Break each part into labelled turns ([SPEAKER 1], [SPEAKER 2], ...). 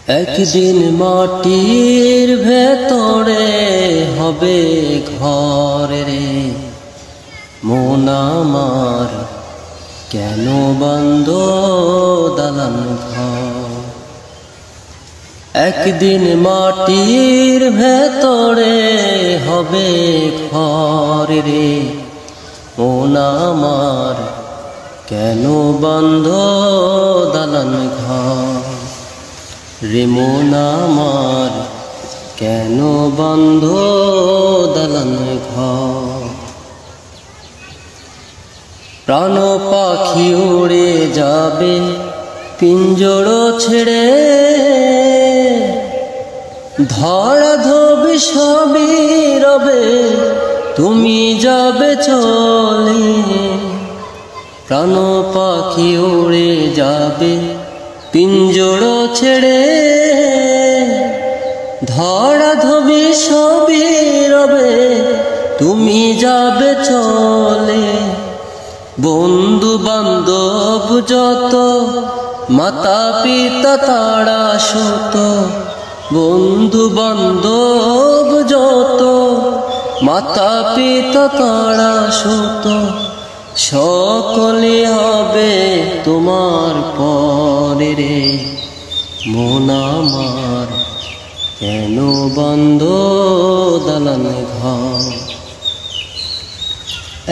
[SPEAKER 1] একদিন মাটির ভেতরে হবে ঘর রে, মন আমার কেন বন্ধ দালান ঘর। একদিন মাটির ভেতরে হবে ঘর রে, মন আমার কেন বন্ধ দালান ঘর। রে মন আমার কেন বন্ধ দালান ঘর। প্রাণ পাখি উড়ে যাবে পিঞ্জর ছেড়ে, ধরা ধোবে সবই রবে তুমি যাবে চলে। প্রাণ পাখি উড়ে যাবে পিঞ্জর ছেড়ে, ধরা ধোবে সবই রবে তুমি যাবে চলে। বন্ধু বান্ধব যত মাতা পিতা তারা শত, বন্ধু বান্ধব যত মাতা পিতা তারা শত, সকলে হবে তোমার পরে রে। মন আমার কেন বন্ধ দালান ঘর।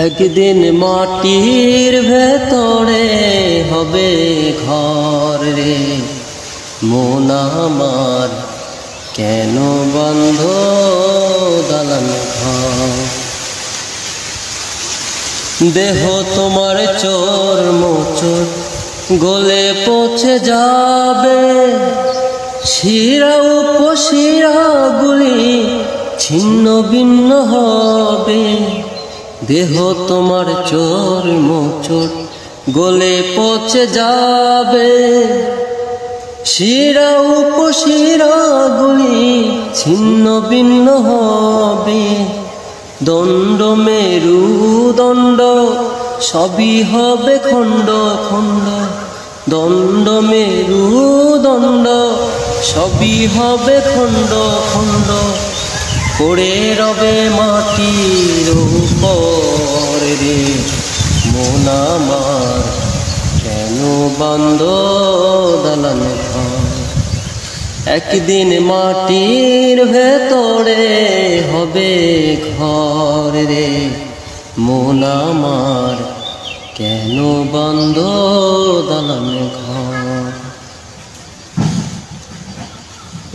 [SPEAKER 1] একদিন মাটির ভেতরে হবে ঘর রে, মন আমার কেন বন্ধ দালান ঘর। দেহ তোমার চোর মোচর গলে পচে যাবে, শিরা উপশিরা গুলি ছিন্ন ভিন্ন হবে। দেহ তোমার চোর মোচর গলে পচে যাবে, শিরা উপশিরা গুলি ছিন্ন ভিন্ন হবে। দণ্ড মেরু দণ্ড সবই হবে খণ্ড খণ্ড, দণ্ড মেরু দণ্ড সবই হবে খণ্ড খণ্ড। পড়ে রবে মাটির উপর রে, মন আমার কেন বন্ধ দালান ঘর। একদিন মাটির ভেতরে হবে ঘর রে, মন আমার কেন বন্ধ দালান ঘর।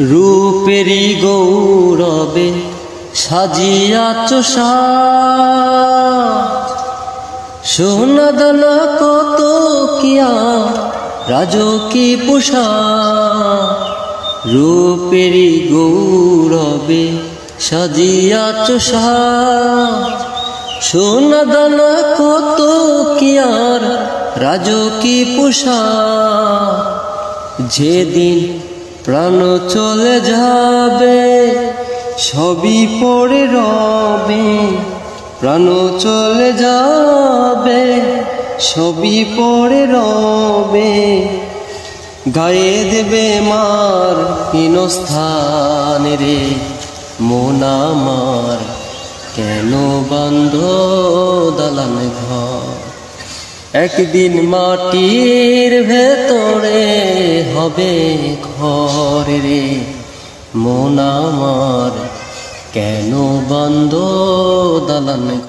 [SPEAKER 1] রূপেরই গৌরবে সাজিয়াছ সাজ, সোনা দানা কত কিয়া রাজকী পোশাক। রূপেরই গৌরবে সাজিয়াছ সাজ, সোনা দানা কত কিয়ার রাজকী পোশাক। যেদিন প্রাণ চলে যাবে সবই পড়ে রবে, প্রাণ চলে যাবে সবই পড়ে রবে। গায়ে দেবে মার হীনস্থান রে, মন আমার কেন বন্ধ দালান ঘর। একদিন মাটির ভেতরে হবে ঘর রে, মন আমার কেন বন্ধ দালান ঘর।